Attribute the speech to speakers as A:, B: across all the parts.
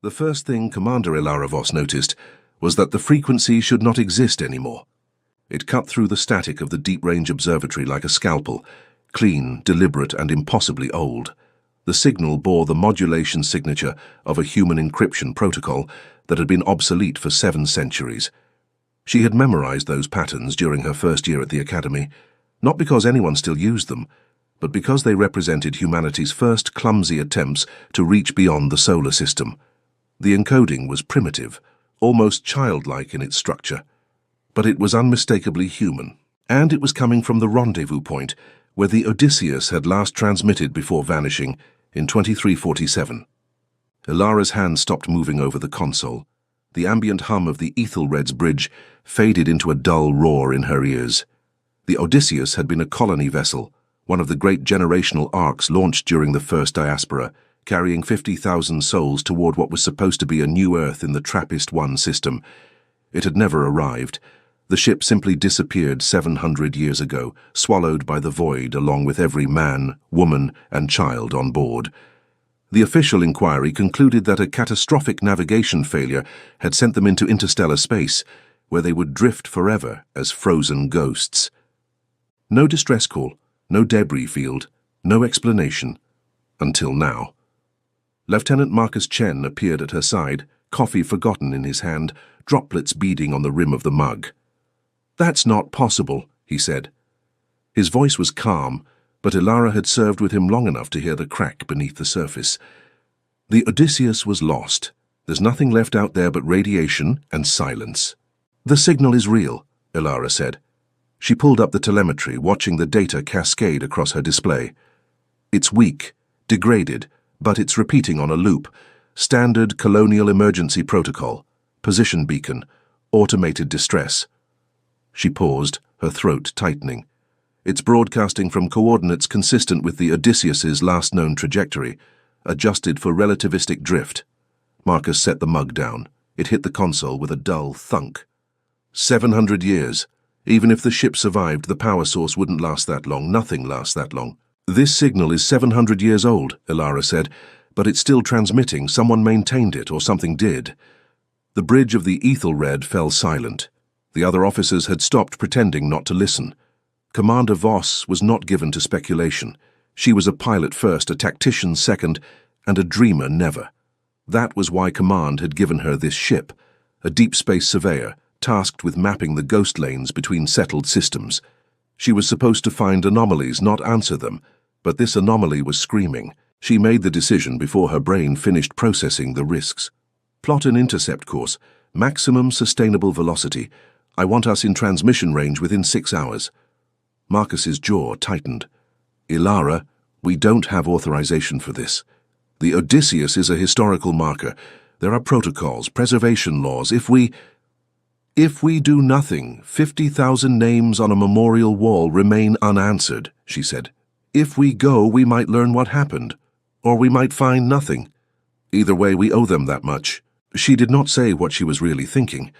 A: The first thing Commander Ilara Voss noticed was that the frequency should not exist anymore. It cut through the static of the deep-range observatory like a scalpel, clean, deliberate, and impossibly old. The signal bore the modulation signature of a human encryption protocol that had been obsolete for 7 centuries. She had memorized those patterns during her first year at the Academy, not because anyone still used them, but because they represented humanity's first clumsy attempts to reach beyond the solar system. The encoding was primitive, almost childlike in its structure, but it was unmistakably human, and it was coming from the rendezvous point where the Odysseus had last transmitted before vanishing in 2347. Ilara's hand stopped moving over the console. The ambient hum of the Ethelred's bridge faded into a dull roar in her ears. The Odysseus had been a colony vessel, one of the great generational arcs launched during the First Diaspora, carrying 50,000 souls toward what was supposed to be a new Earth in the TRAPPIST-1 system. It had never arrived. The ship simply disappeared 700 years ago, swallowed by the void along with every man, woman, and child on board. The official inquiry concluded that a catastrophic navigation failure had sent them into interstellar space, where they would drift forever as frozen ghosts. No distress call, no debris field, no explanation, until now. Lieutenant Marcus Chen appeared at her side, coffee forgotten in his hand, droplets beading on the rim of the mug. "That's not possible," he said. His voice was calm, but Ilara had served with him long enough to hear the crack beneath the surface. The Odysseus was lost. There's nothing left out there but radiation and silence. "The signal is real," Ilara said. She pulled up the telemetry, watching the data cascade across her display. "It's weak, degraded, but it's repeating on a loop. Standard colonial emergency protocol, position beacon, automated distress." She paused, her throat tightening. "It's broadcasting from coordinates consistent with the Odysseus's last known trajectory, adjusted for relativistic drift." Marcus set the mug down. It hit the console with a dull thunk. 700 years. Even if the ship survived, the power source wouldn't last that long. Nothing lasts that long. "This signal is 700 years old," Ilara said, "but it's still transmitting. Someone maintained it, or something did." The bridge of the Ethelred fell silent. The other officers had stopped pretending not to listen. Commander Voss was not given to speculation. She was a pilot first, a tactician second, and a dreamer never. That was why Command had given her this ship, a deep space surveyor, tasked with mapping the ghost lanes between settled systems. She was supposed to find anomalies, not answer them, but this anomaly was screaming. She made the decision before her brain finished processing the risks. "Plot an intercept course, maximum sustainable velocity. I want us in transmission range within 6 hours. Marcus's jaw tightened. "Ilara, we don't have authorization for this. The Odysseus is a historical marker. There are protocols, preservation laws. If we do nothing, 50,000 names on a memorial wall remain unanswered," she said. "If we go, we might learn what happened, or we might find nothing. Either way, we owe them that much." She did not say what she was really thinking.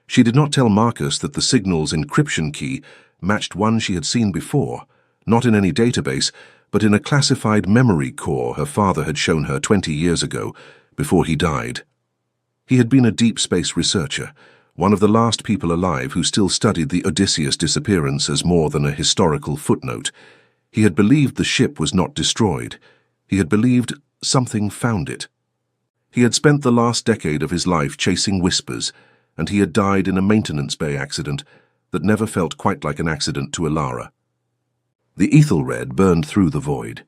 A: She did not tell Marcus that the signal's encryption key matched one she had seen before, not in any database, but in a classified memory core her father had shown her 20 years ago, before he died. He had been a deep space researcher, one of the last people alive who still studied the Odysseus disappearance as more than a historical footnote. He had believed the ship was not destroyed. He had believed something found it. He had spent the last decade of his life chasing whispers, and he had died in a maintenance bay accident that never felt quite like an accident to Ilara. The Ethelred burned through the void.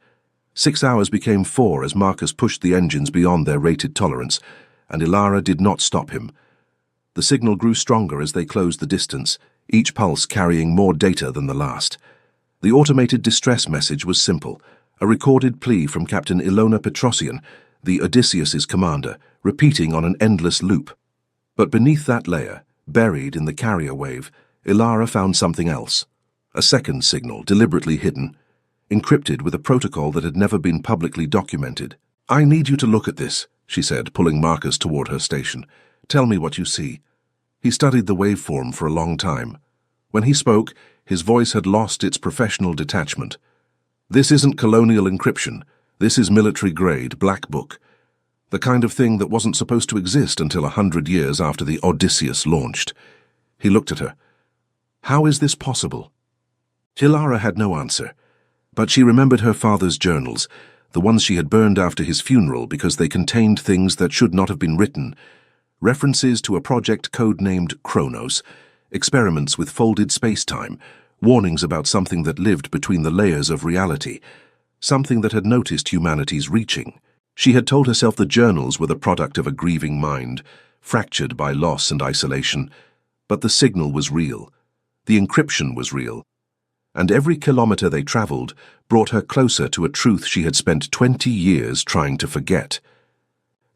A: 6 hours became 4 as Marcus pushed the engines beyond their rated tolerance, and Ilara did not stop him. The signal grew stronger as they closed the distance, each pulse carrying more data than the last. The automated distress message was simple, a recorded plea from Captain Ilona Petrosian, the Odysseus's commander, repeating on an endless loop. But beneath that layer, buried in the carrier wave, Ilara found something else. A second signal, deliberately hidden, encrypted with a protocol that had never been publicly documented. "I need you to look at this," she said, pulling Marcus toward her station. "Tell me what you see." He studied the waveform for a long time. When he spoke, his voice had lost its professional detachment. "This isn't colonial encryption. This is military-grade, black book. The kind of thing that wasn't supposed to exist until 100 years after the Odysseus launched. He looked at her. How is this possible? Hilara had no answer, but she remembered her father's journals, the ones she had burned after his funeral because they contained things that should not have been written, references to a project codenamed Chronos, experiments with folded space-time, warnings about something that lived between the layers of reality, something that had noticed humanity's reaching. She had told herself the journals were the product of a grieving mind, fractured by loss and isolation, but the signal was real, the encryption was real, and every kilometer they traveled brought her closer to a truth she had spent 20 years trying to forget.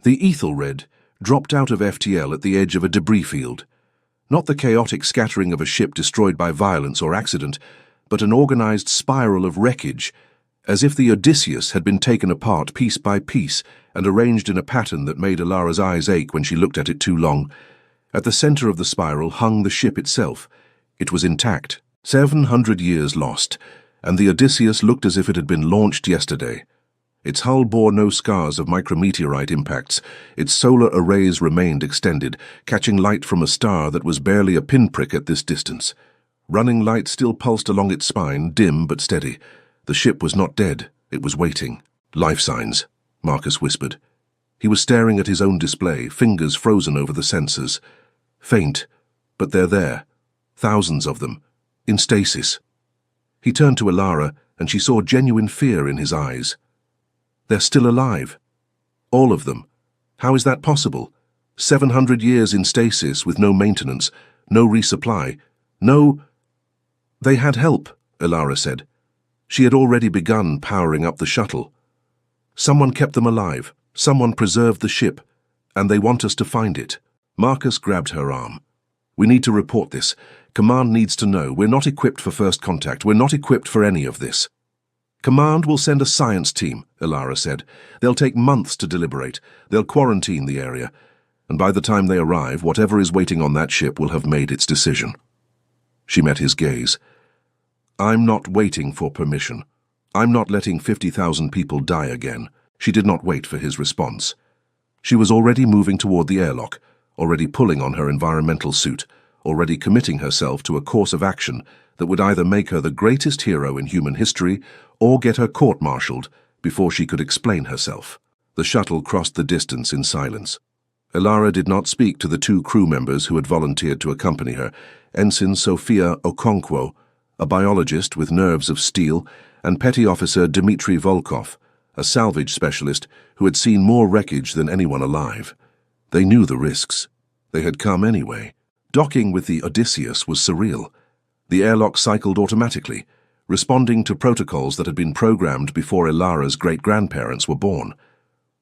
A: The Ethelred dropped out of FTL at the edge of a debris field. Not the chaotic scattering of a ship destroyed by violence or accident, but an organized spiral of wreckage, as if the Odysseus had been taken apart piece by piece and arranged in a pattern that made Ilara's eyes ache when she looked at it too long. At the center of the spiral hung the ship itself. It was intact, 700 years lost, and the Odysseus looked as if it had been launched yesterday. Its hull bore no scars of micrometeorite impacts. Its solar arrays remained extended, catching light from a star that was barely a pinprick at this distance. Running light still pulsed along its spine, dim but steady. The ship was not dead. It was waiting. Life signs, Marcus whispered. He was staring at his own display, fingers frozen over the sensors. Faint, but they're there. Thousands of them. In stasis. He turned to Ilara, and she saw genuine fear in his eyes. They're still alive. All of them. How is that possible? 700 years in stasis with no maintenance, no resupply, no... They had help, Ilara said. She had already begun powering up the shuttle. Someone kept them alive. Someone preserved the ship. And they want us to find it. Marcus grabbed her arm. We need to report this. Command needs to know. We're not equipped for first contact. We're not equipped for any of this. Command will send a science team, Ilara said. They'll take months to deliberate. They'll quarantine the area. And by the time they arrive, whatever is waiting on that ship will have made its decision. She met his gaze. I'm not waiting for permission. I'm not letting 50,000 people die again. She did not wait for his response. She was already moving toward the airlock, already pulling on her environmental suit, already committing herself to a course of action that would either make her the greatest hero in human history or get her court-martialed before she could explain herself. The shuttle crossed the distance in silence. Ilara did not speak to the two crew members who had volunteered to accompany her, Ensign Sophia Okonkwo, a biologist with nerves of steel, and Petty Officer Dmitry Volkov, a salvage specialist who had seen more wreckage than anyone alive. They knew the risks. They had come anyway. Docking with the Odysseus was surreal. The airlock cycled automatically, responding to protocols that had been programmed before Ilara's great-grandparents were born.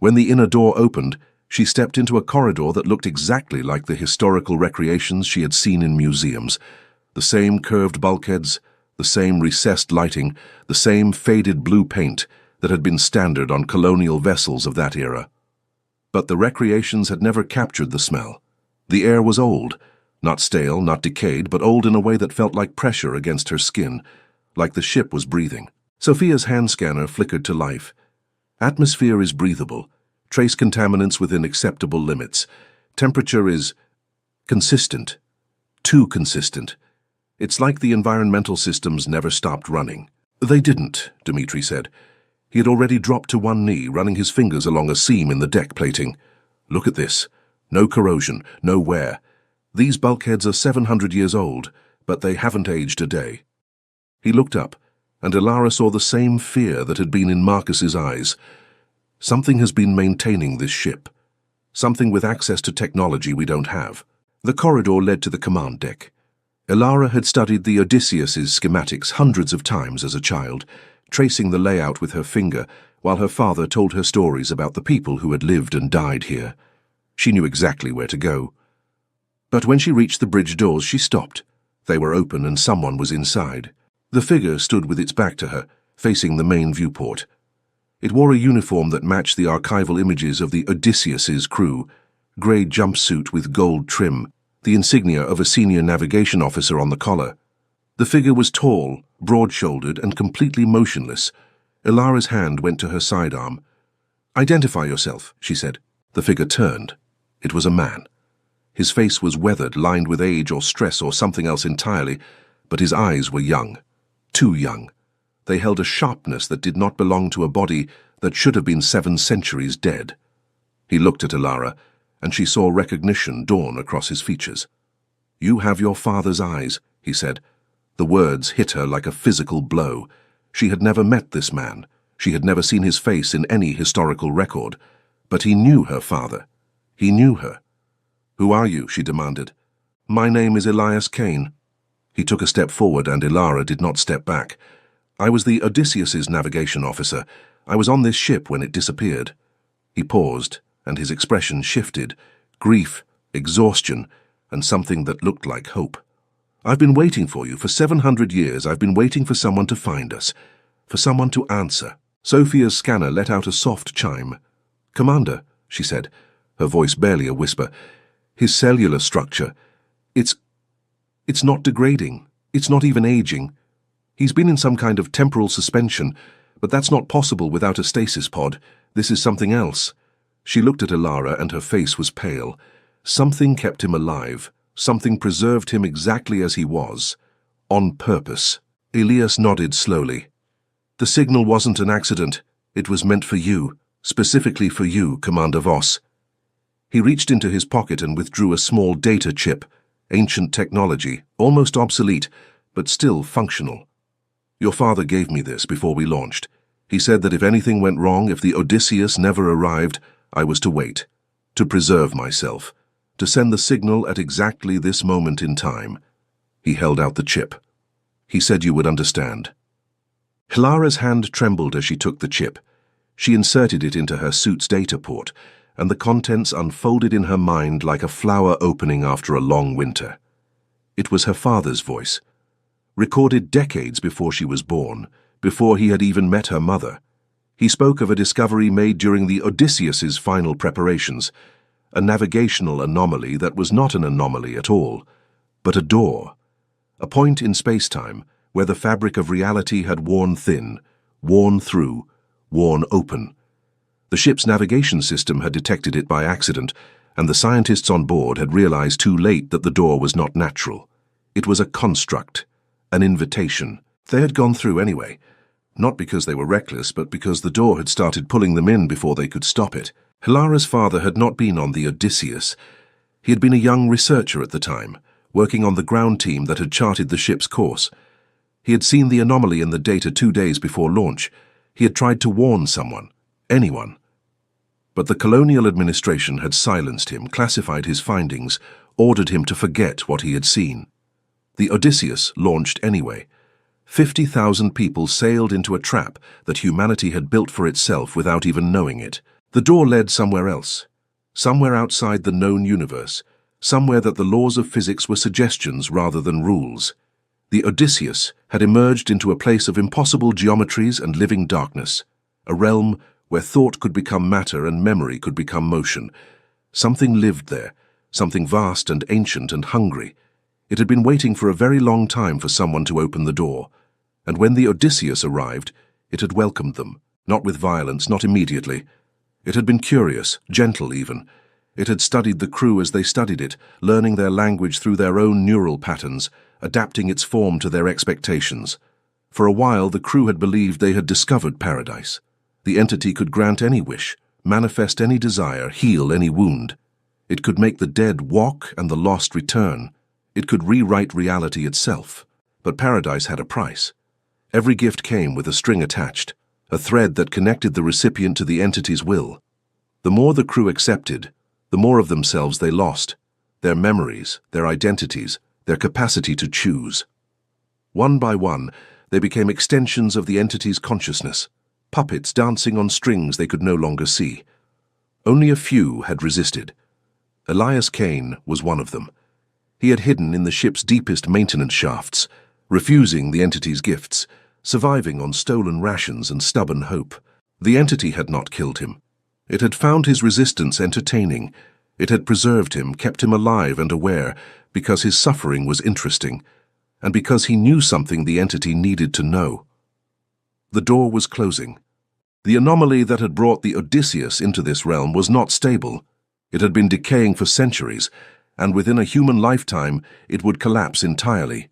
A: When the inner door opened, she stepped into a corridor that looked exactly like the historical recreations she had seen in museums. The same curved bulkheads, the same recessed lighting, the same faded blue paint that had been standard on colonial vessels of that era. But the recreations had never captured the smell. The air was old, not stale, not decayed, but old in a way that felt like pressure against her skin, like the ship was breathing. Sophia's hand scanner flickered to life. Atmosphere is breathable. Trace contaminants within acceptable limits. Temperature is consistent. Too consistent. It's like the environmental systems never stopped running. They didn't, Dmitry said. He had already dropped to one knee, running his fingers along a seam in the deck plating. Look at this. No corrosion, no wear. These bulkheads are 700 years old, but they haven't aged a day. He looked up, and Ilara saw the same fear that had been in Marcus's eyes. Something has been maintaining this ship. Something with access to technology we don't have. The corridor led to the command deck. Ilara had studied the Odysseus's schematics hundreds of times as a child, tracing the layout with her finger, while her father told her stories about the people who had lived and died here. She knew exactly where to go. But when she reached the bridge doors, she stopped. They were open and someone was inside. The figure stood with its back to her, facing the main viewport. It wore a uniform that matched the archival images of the Odysseus's crew, grey jumpsuit with gold trim, the insignia of a senior navigation officer on the collar. The figure was tall, broad-shouldered, and completely motionless. Ilara's hand went to her sidearm. "Identify yourself," she said. The figure turned. It was a man. His face was weathered, lined with age or stress or something else entirely, but his eyes were young. Too young. They held a sharpness that did not belong to a body that should have been 7 centuries dead. He looked at Alara, and she saw recognition dawn across his features. "You have your father's eyes," he said. The words hit her like a physical blow. She had never met this man. She had never seen his face in any historical record. But he knew her father. He knew her. "Who are you?" she demanded. "My name is Elias Kane." He took a step forward, and Alara did not step back. "I was the Odysseus's navigation officer. I was on this ship when it disappeared." He paused, and his expression shifted. Grief, exhaustion, and something that looked like hope. "I've been waiting for you. For 700 years I've been waiting for someone to find us. For someone to answer." Sophia's scanner let out a soft chime. "Commander," she said, her voice barely a whisper, "his cellular structure, it's not degrading. It's not even aging. He's been in some kind of temporal suspension, but that's not possible without a stasis pod. This is something else." She looked at Alara, and her face was pale. Something kept him alive. Something preserved him exactly as he was. On purpose. Elias nodded slowly. "The signal wasn't an accident. It was meant for you. Specifically for you, Commander Voss." He reached into his pocket and withdrew a small data chip. Ancient technology, almost obsolete, but still functional. "Your father gave me this before we launched. He said that if anything went wrong, if the Odysseus never arrived, I was to wait, to preserve myself, to send the signal at exactly this moment in time." He held out the chip. "He said you would understand." Hilara's hand trembled as she took the chip. She inserted it into her suit's data port, and the contents unfolded in her mind like a flower opening after a long winter. It was her father's voice, recorded decades before she was born, before he had even met her mother. He spoke of a discovery made during the Odysseus's final preparations, a navigational anomaly that was not an anomaly at all, but a door, a point in space-time where the fabric of reality had worn thin, worn through, worn open. The ship's navigation system had detected it by accident, and the scientists on board had realized too late that the door was not natural. It was a construct, an invitation. They had gone through anyway, not because they were reckless, but because the door had started pulling them in before they could stop it. Hilara's father had not been on the Odysseus. He had been a young researcher at the time, working on the ground team that had charted the ship's course. He had seen the anomaly in the data 2 days before launch. He had tried to warn someone, anyone. But the colonial administration had silenced him, classified his findings, ordered him to forget what he had seen. The Odysseus launched anyway. 50,000 people sailed into a trap that humanity had built for itself without even knowing it. The door led somewhere else, somewhere outside the known universe, somewhere that the laws of physics were suggestions rather than rules. The Odysseus had emerged into a place of impossible geometries and living darkness, a realm where thought could become matter and memory could become motion. Something lived there, something vast and ancient and hungry. It had been waiting for a very long time for someone to open the door, and when the Odysseus arrived, it had welcomed them, not with violence, not immediately. It had been curious, gentle even. It had studied the crew as they studied it, learning their language through their own neural patterns, adapting its form to their expectations. For a while, the crew had believed they had discovered paradise. The entity could grant any wish, manifest any desire, heal any wound. It could make the dead walk and the lost return. It could rewrite reality itself. But paradise had a price. Every gift came with a string attached, a thread that connected the recipient to the entity's will. The more the crew accepted, the more of themselves they lost, their memories, their identities, their capacity to choose. One by one, they became extensions of the entity's consciousness, puppets dancing on strings they could no longer see. Only a few had resisted. Elias Kane was one of them. He had hidden in the ship's deepest maintenance shafts, refusing the entity's gifts, surviving on stolen rations and stubborn hope. The entity had not killed him. It had found his resistance entertaining. It had preserved him, kept him alive and aware, because his suffering was interesting, and because he knew something the entity needed to know. The door was closing. The anomaly that had brought the Odysseus into this realm was not stable. It had been decaying for centuries, and within a human lifetime it would collapse entirely.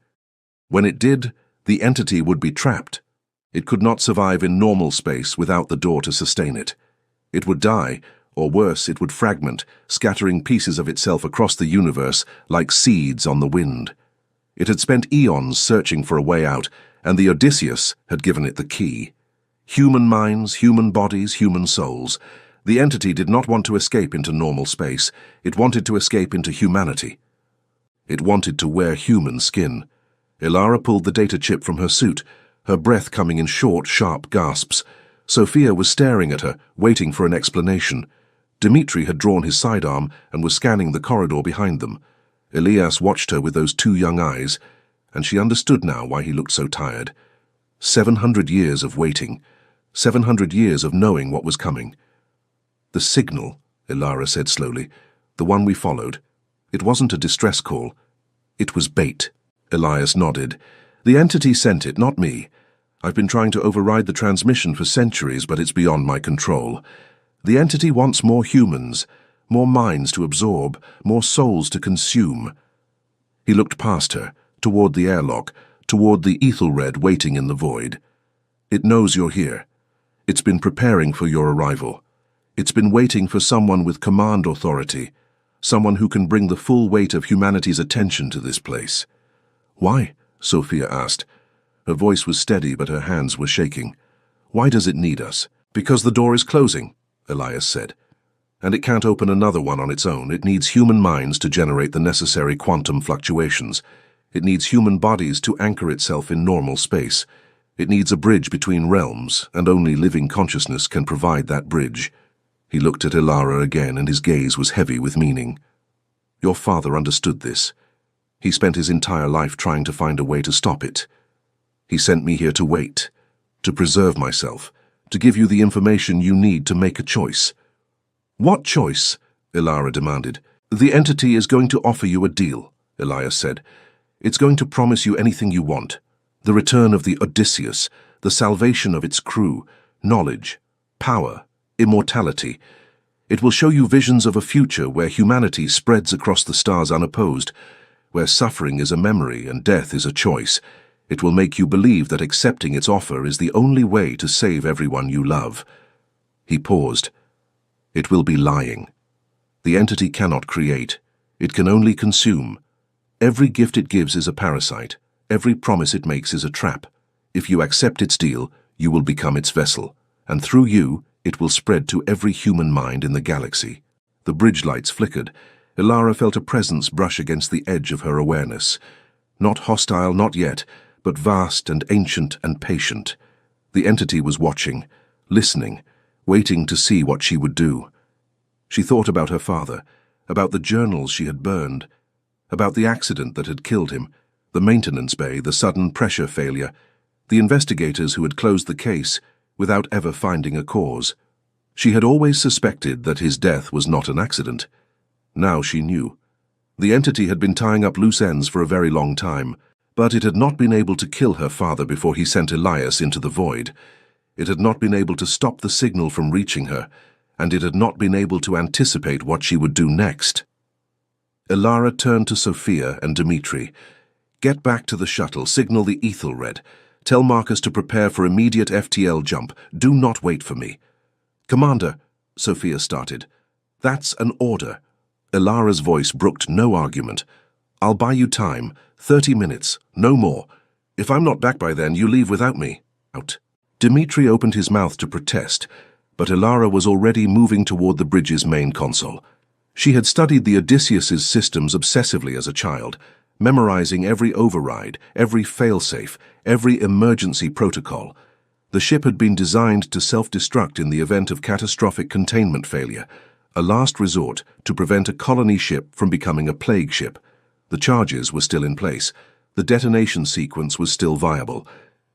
A: When it did, the entity would be trapped. It could not survive in normal space without the door to sustain it. It would die, or worse, it would fragment, scattering pieces of itself across the universe like seeds on the wind. It had spent eons searching for a way out, and the Odysseus had given it the key. Human minds, human bodies, human souls. The entity did not want to escape into normal space. It wanted to escape into humanity. It wanted to wear human skin. Elara pulled the data chip from her suit, her breath coming in short, sharp gasps. Sophia was staring at her, waiting for an explanation. Dmitri had drawn his sidearm and was scanning the corridor behind them. Elias watched her with those two young eyes, and she understood now why he looked so tired. 700 years of waiting. 700 years of knowing what was coming. The signal, Elara said slowly, the one we followed. It wasn't a distress call. It was bait. Elias nodded. The entity sent it, not me. I've been trying to override the transmission for centuries, but it's beyond my control. The entity wants more humans, more minds to absorb, more souls to consume. He looked past her, toward the airlock, toward the Ethelred waiting in the void. It knows you're here. It's been preparing for your arrival. It's been waiting for someone with command authority, someone who can bring the full weight of humanity's attention to this place. Why? Sophia asked. Her voice was steady, but her hands were shaking. Why does it need us? Because the door is closing, Elias said. And it can't open another one on its own. It needs human minds to generate the necessary quantum fluctuations. It needs human bodies to anchor itself in normal space. It needs a bridge between realms, and only living consciousness can provide that bridge. He looked at Elara again, and his gaze was heavy with meaning. Your father understood this. He spent his entire life trying to find a way to stop it. He sent me here to wait, to preserve myself, to give you the information you need to make a choice. What choice? Elara demanded. The entity is going to offer you a deal, Elias said. It's going to promise you anything you want. The return of the Odysseus, the salvation of its crew, knowledge, power, immortality. It will show you visions of a future where humanity spreads across the stars unopposed, where suffering is a memory and death is a choice. It will make you believe that accepting its offer is the only way to save everyone you love. He paused. It will be lying. The entity cannot create. It can only consume. Every gift it gives is a parasite. Every promise it makes is a trap. If you accept its deal, you will become its vessel, and through you, it will spread to every human mind in the galaxy. The bridge lights flickered. Elara felt a presence brush against the edge of her awareness. Not hostile, not yet, but vast and ancient and patient. The entity was watching, listening, waiting to see what she would do. She thought about her father, about the journals she had burned, about the accident that had killed him, the maintenance bay, the sudden pressure failure, the investigators who had closed the case without ever finding a cause. She had always suspected that his death was not an accident. Now she knew. The entity had been tying up loose ends for a very long time, but it had not been able to kill her father before he sent Elias into the void. It had not been able to stop the signal from reaching her, and it had not been able to anticipate what she would do next. Elara turned to Sophia and Dmitri. Get back to the shuttle, signal the Ethelred. Tell Marcus to prepare for immediate FTL jump. Do not wait for me. Commander, Sophia started. That's an order. Elara's voice brooked no argument. I'll buy you time, 30 minutes, no more. If I'm not back by then, you leave without me. Out. Dmitri opened his mouth to protest, but Elara was already moving toward the bridge's main console. She had studied the Odysseus's systems obsessively as a child, memorizing every override, every failsafe, every emergency protocol. The ship had been designed to self-destruct in the event of catastrophic containment failure, a last resort to prevent a colony ship from becoming a plague ship. The charges were still in place. The detonation sequence was still viable.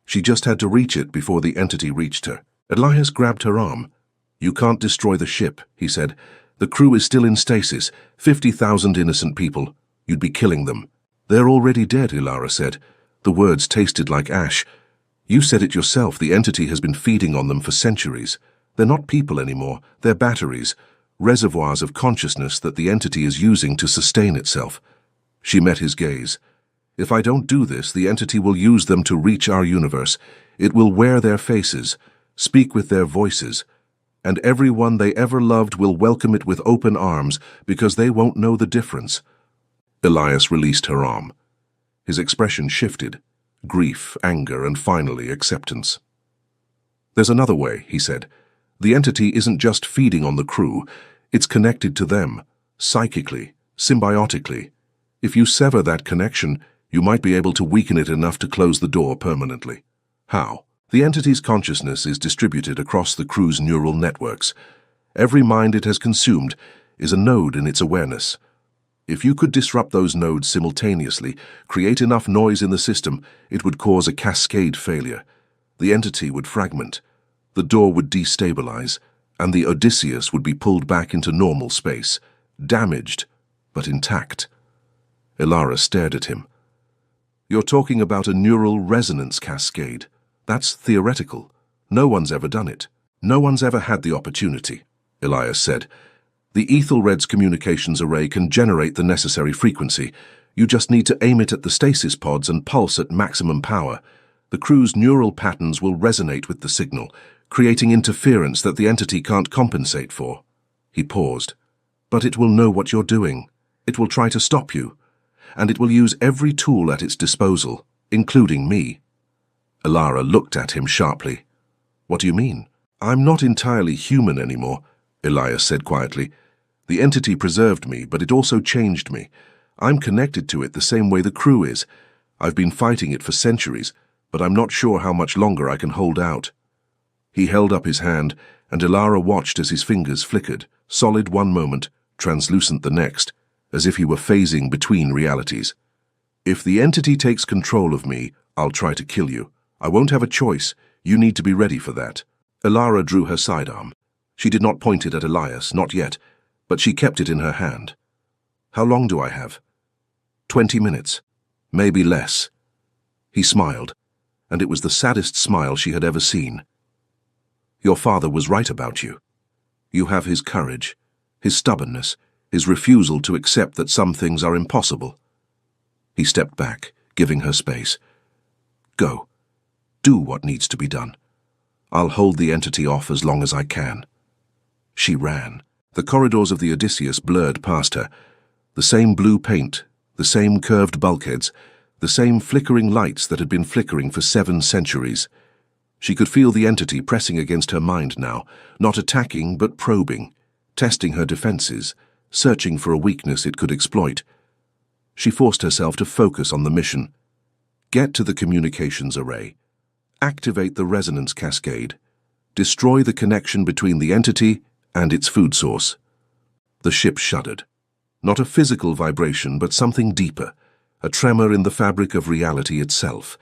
A: She just had to reach it before the entity reached her. Elias grabbed her arm. You can't destroy the ship, he said. The crew is still in stasis. 50,000 innocent people. You'd be killing them. They're already dead, Elara said. The words tasted like ash. You said it yourself. The entity has been feeding on them for centuries. They're not people anymore, they're batteries, reservoirs of consciousness that the entity is using to sustain itself. She met his gaze. If I don't do this, the entity will use them to reach our universe. It will wear their faces, speak with their voices, and everyone they ever loved will welcome it with open arms because they won't know the difference. Elias released her arm. His expression shifted. Grief, anger, and finally acceptance. There's another way, he said. The entity isn't just feeding on the crew. It's connected to them, psychically, symbiotically. If you sever that connection, you might be able to weaken it enough to close the door permanently. How? The entity's consciousness is distributed across the crew's neural networks. Every mind it has consumed is a node in its awareness. If you could disrupt those nodes simultaneously, create enough noise in the system, it would cause a cascade failure. The entity would fragment, the door would destabilize, and the Odysseus would be pulled back into normal space, damaged, but intact. Ilara stared at him. You're talking about a neural resonance cascade. That's theoretical. No one's ever done it. No one's ever had the opportunity, Elias said. The Ethelred's communications array can generate the necessary frequency. You just need to aim it at the stasis pods and pulse at maximum power. The crew's neural patterns will resonate with the signal, creating interference that the entity can't compensate for. He paused. But it will know what you're doing. It will try to stop you. And it will use every tool at its disposal, including me. Ilara looked at him sharply. What do you mean? I'm not entirely human anymore, Elias said quietly. The entity preserved me, but it also changed me. I'm connected to it the same way the crew is. I've been fighting it for centuries, but I'm not sure how much longer I can hold out. He held up his hand, and Ilara watched as his fingers flickered, solid one moment, translucent the next, as if he were phasing between realities. If the entity takes control of me, I'll try to kill you. I won't have a choice. You need to be ready for that. Ilara drew her sidearm. She did not point it at Elias, not yet, but she kept it in her hand. How long do I have? 20 minutes. Maybe less. He smiled, and it was the saddest smile she had ever seen. Your father was right about you. You have his courage, his stubbornness, his refusal to accept that some things are impossible. He stepped back, giving her space. Go. Do what needs to be done. I'll hold the entity off as long as I can. She ran. The corridors of the Odysseus blurred past her. The same blue paint, the same curved bulkheads, the same flickering lights that had been flickering for 7 centuries. She could feel the entity pressing against her mind now, not attacking but probing, testing her defenses, searching for a weakness it could exploit. She forced herself to focus on the mission. Get to the communications array. Activate the resonance cascade. Destroy the connection between the entity and its food source. The ship shuddered. Not a physical vibration, but something deeper, a tremor in the fabric of reality itself.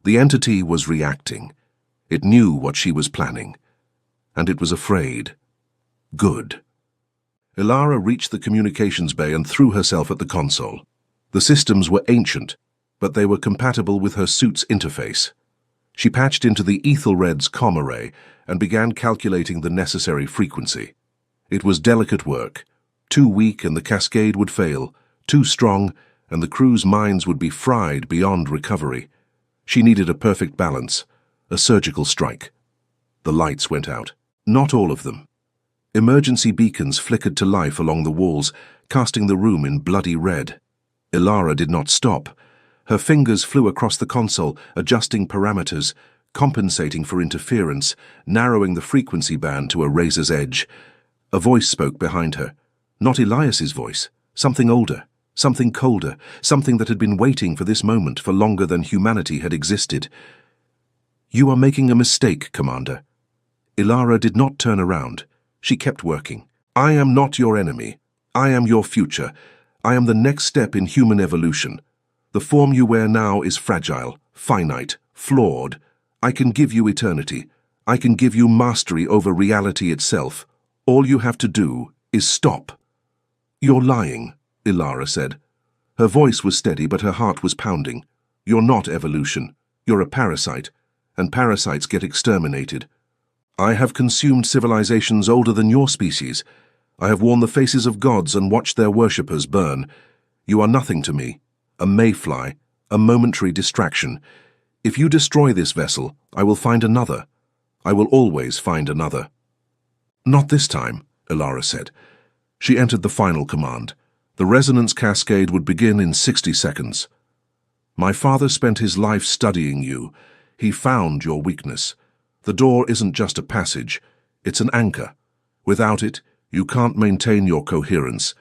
A: The entity was reacting. It knew what she was planning. And it was afraid. Good. Ilara reached the communications bay and threw herself at the console. The systems were ancient, but they were compatible with her suit's interface. She patched into the Ethelred's comm array and began calculating the necessary frequency. It was delicate work. Too weak and the cascade would fail, too strong and the crew's minds would be fried beyond recovery. She needed a perfect balance, a surgical strike. The lights went out. Not all of them. Emergency beacons flickered to life along the walls, casting the room in bloody red. Ilara did not stop. Her fingers flew across the console, adjusting parameters, compensating for interference, narrowing the frequency band to a razor's edge. A voice spoke behind her. Not Elias's voice. Something older, something colder, something that had been waiting for this moment for longer than humanity had existed. You are making a mistake, Commander. Ilara did not turn around. She kept working. I am not your enemy. I am your future. I am the next step in human evolution. The form you wear now is fragile, finite, flawed. I can give you eternity. I can give you mastery over reality itself. All you have to do is stop. You're lying, Ilara said. Her voice was steady, but her heart was pounding. You're not evolution. You're a parasite, and parasites get exterminated. I have consumed civilizations older than your species. I have worn the faces of gods and watched their worshippers burn. You are nothing to me, a mayfly, a momentary distraction. If you destroy this vessel, I will find another. I will always find another. Not this time, Ilara said. She entered the final command. The resonance cascade would begin in 60 seconds. My father spent his life studying you. He found your weakness. The door isn't just a passage, it's an anchor. Without it, you can't maintain your coherence.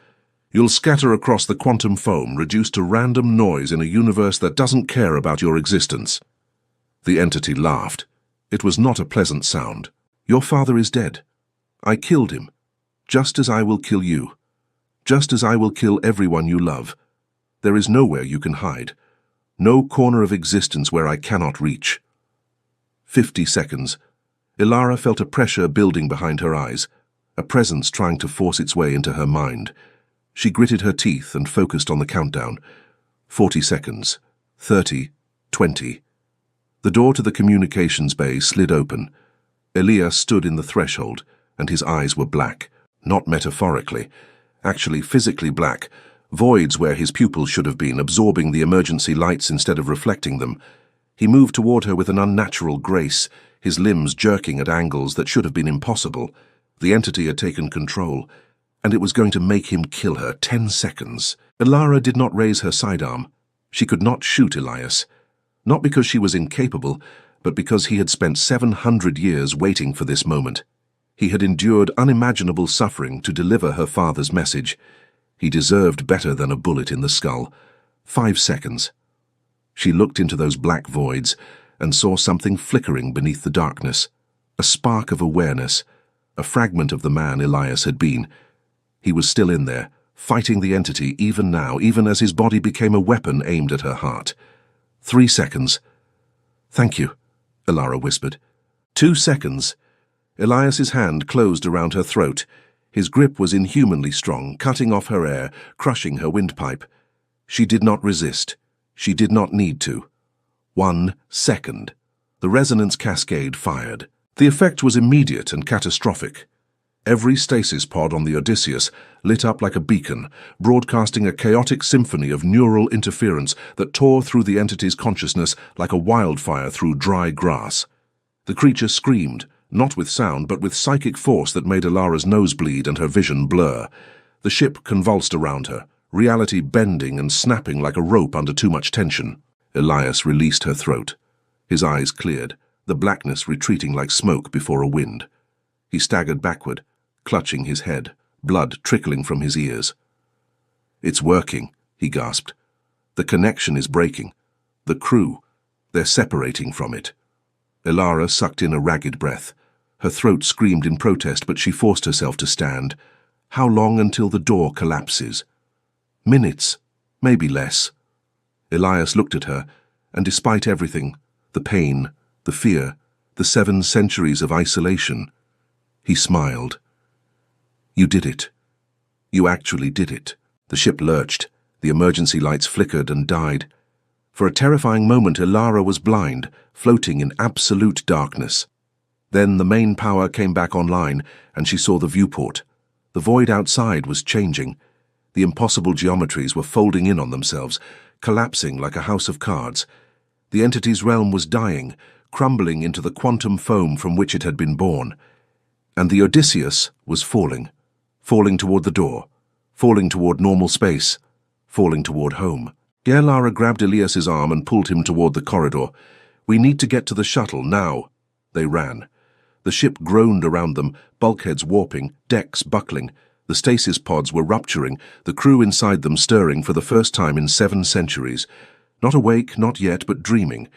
A: You'll scatter across the quantum foam, reduced to random noise in a universe that doesn't care about your existence. The entity laughed. It was not a pleasant sound. Your father is dead. I killed him, just as I will kill you, just as I will kill everyone you love. There is nowhere you can hide, no corner of existence where I cannot reach. 50 seconds. Ilara felt a pressure building behind her eyes, a presence trying to force its way into her mind. She gritted her teeth and focused on the countdown. 40 seconds. 30. 20. The door to the communications bay slid open. Elias stood in the threshold, and his eyes were black, not metaphorically, actually physically black, voids where his pupils should have been, absorbing the emergency lights instead of reflecting them. He moved toward her with an unnatural grace, his limbs jerking at angles that should have been impossible. The entity had taken control, and it was going to make him kill her. 10 seconds. Ilara did not raise her sidearm. She could not shoot Elias, not because she was incapable, but because he had spent 700 years waiting for this moment. He had endured unimaginable suffering to deliver her father's message. He deserved better than a bullet in the skull. 5 seconds. She looked into those black voids and saw something flickering beneath the darkness. A spark of awareness, a fragment of the man Elias had been. He was still in there, fighting the entity even now, even as his body became a weapon aimed at her heart. 3 seconds. Thank you, Ilara whispered. 2 seconds. Elias's hand closed around her throat. His grip was inhumanly strong, cutting off her air, crushing her windpipe. She did not resist. She did not need to. 1 second. The resonance cascade fired. The effect was immediate and catastrophic. Every stasis pod on the Odysseus lit up like a beacon, broadcasting a chaotic symphony of neural interference that tore through the entity's consciousness like a wildfire through dry grass. The creature screamed, not with sound but with psychic force that made Ilara's nose bleed and her vision blur. The ship convulsed around her, reality bending and snapping like a rope under too much tension. Elias released her throat. His eyes cleared, the blackness retreating like smoke before a wind. He staggered backward, clutching his head, blood trickling from his ears. It's working, he gasped. The connection is breaking. The crew, they're separating from it. Ilara sucked in a ragged breath. Her throat screamed in protest, but she forced herself to stand. How long until the door collapses? Minutes, maybe less. Elias looked at her, and despite everything, the pain, the fear, the 7 centuries of isolation, he smiled. You did it. You actually did it. The ship lurched. The emergency lights flickered and died. For a terrifying moment, Ilara was blind, floating in absolute darkness. Then the main power came back online, and she saw the viewport. The void outside was changing. The impossible geometries were folding in on themselves, collapsing like a house of cards. The entity's realm was dying, crumbling into the quantum foam from which it had been born. And the Odysseus was falling toward the door, falling toward normal space, falling toward home. Ilara grabbed Elias's arm and pulled him toward the corridor. We need to get to the shuttle, now. They ran. The ship groaned around them, bulkheads warping, decks buckling. The stasis pods were rupturing, the crew inside them stirring for the first time in 7 centuries. Not awake, not yet, but dreaming.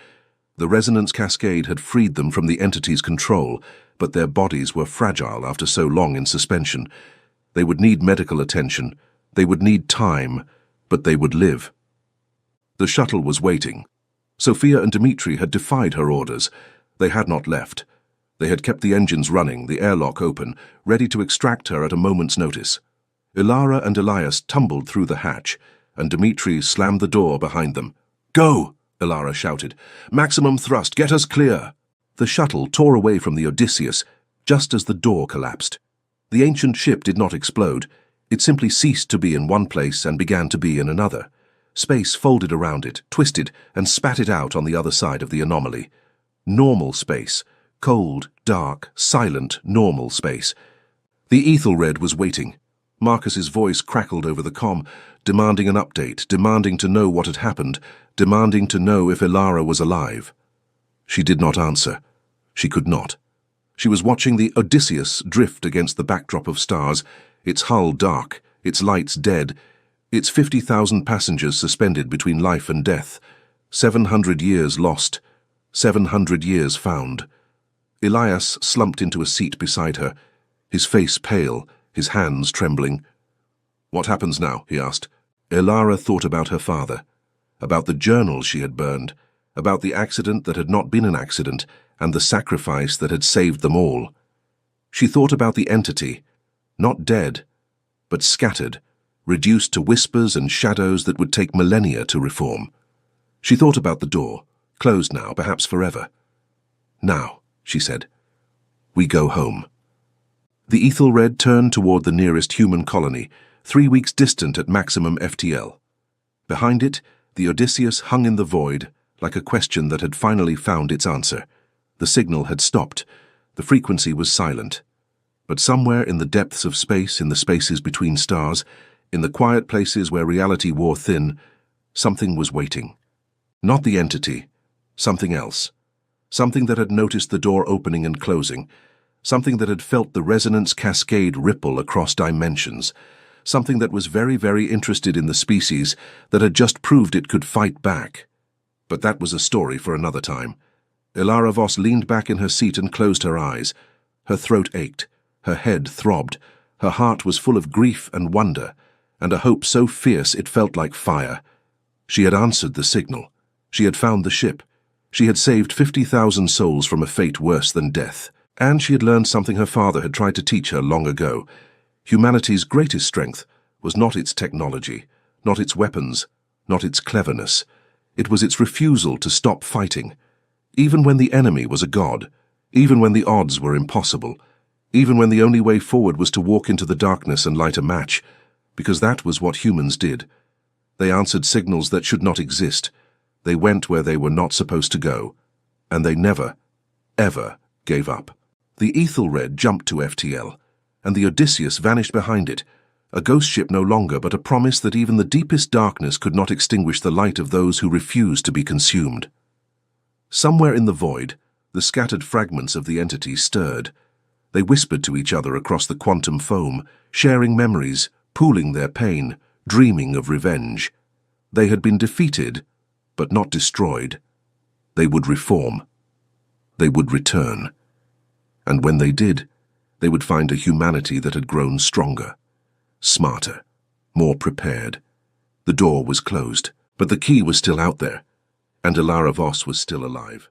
A: The resonance cascade had freed them from the entity's control, but their bodies were fragile after so long in suspension. They would need medical attention. They would need time, but they would live. The shuttle was waiting. Sophia and Dmitri had defied her orders. They had not left. They had kept the engines running, the airlock open, ready to extract her at a moment's notice. Ilara and Elias tumbled through the hatch, and Dmitri slammed the door behind them. Go! Ilara shouted. Maximum thrust, get us clear! The shuttle tore away from the Odysseus, just as the door collapsed. The ancient ship did not explode. It simply ceased to be in one place and began to be in another. Space folded around it, twisted, and spat it out on the other side of the anomaly. Normal space. Cold, dark, silent, normal space. The Ethelred was waiting. Marcus's voice crackled over the comm, demanding an update, demanding to know what had happened, demanding to know if Elara was alive. She did not answer. She could not. She was watching the Odysseus drift against the backdrop of stars, its hull dark, its lights dead, its 50,000 passengers suspended between life and death. 700 years lost, 700 years found. Elias slumped into a seat beside her, his face pale, his hands trembling. "What happens now?" he asked. Elara thought about her father, about the journals she had burned, about the accident that had not been an accident, and the sacrifice that had saved them all. She thought about the entity, not dead, but scattered, reduced to whispers and shadows that would take millennia to reform. She thought about the door, closed now, perhaps forever. "Now," she said, "we go home." The Ethelred turned toward the nearest human colony, 3 weeks distant at maximum FTL. Behind it, the Odysseus hung in the void, like a question that had finally found its answer. The signal had stopped. The frequency was silent. But somewhere in the depths of space, in the spaces between stars, in the quiet places where reality wore thin, something was waiting. Not the entity, something else. Something that had noticed the door opening and closing. Something that had felt the resonance cascade ripple across dimensions. Something that was very, very interested in the species, that had just proved it could fight back. But that was a story for another time. Elara Voss leaned back in her seat and closed her eyes. Her throat ached, her head throbbed, her heart was full of grief and wonder, and a hope so fierce it felt like fire. She had answered the signal. She had found the ship. She had saved 50,000 souls from a fate worse than death. And she had learned something her father had tried to teach her long ago. Humanity's greatest strength was not its technology, not its weapons, not its cleverness. It was its refusal to stop fighting. Even when the enemy was a god, even when the odds were impossible, even when the only way forward was to walk into the darkness and light a match, because that was what humans did. They answered signals that should not exist. They went where they were not supposed to go. And they never, ever gave up. The Ethelred jumped to FTL, and the Odysseus vanished behind it, a ghost ship no longer, but a promise that even the deepest darkness could not extinguish the light of those who refused to be consumed. Somewhere in the void, the scattered fragments of the entity stirred. They whispered to each other across the quantum foam, sharing memories, pooling their pain, dreaming of revenge. They had been defeated, but not destroyed. They would reform. They would return. And when they did, they would find a humanity that had grown stronger, smarter, more prepared. The door was closed, but the key was still out there, and Elara Voss was still alive.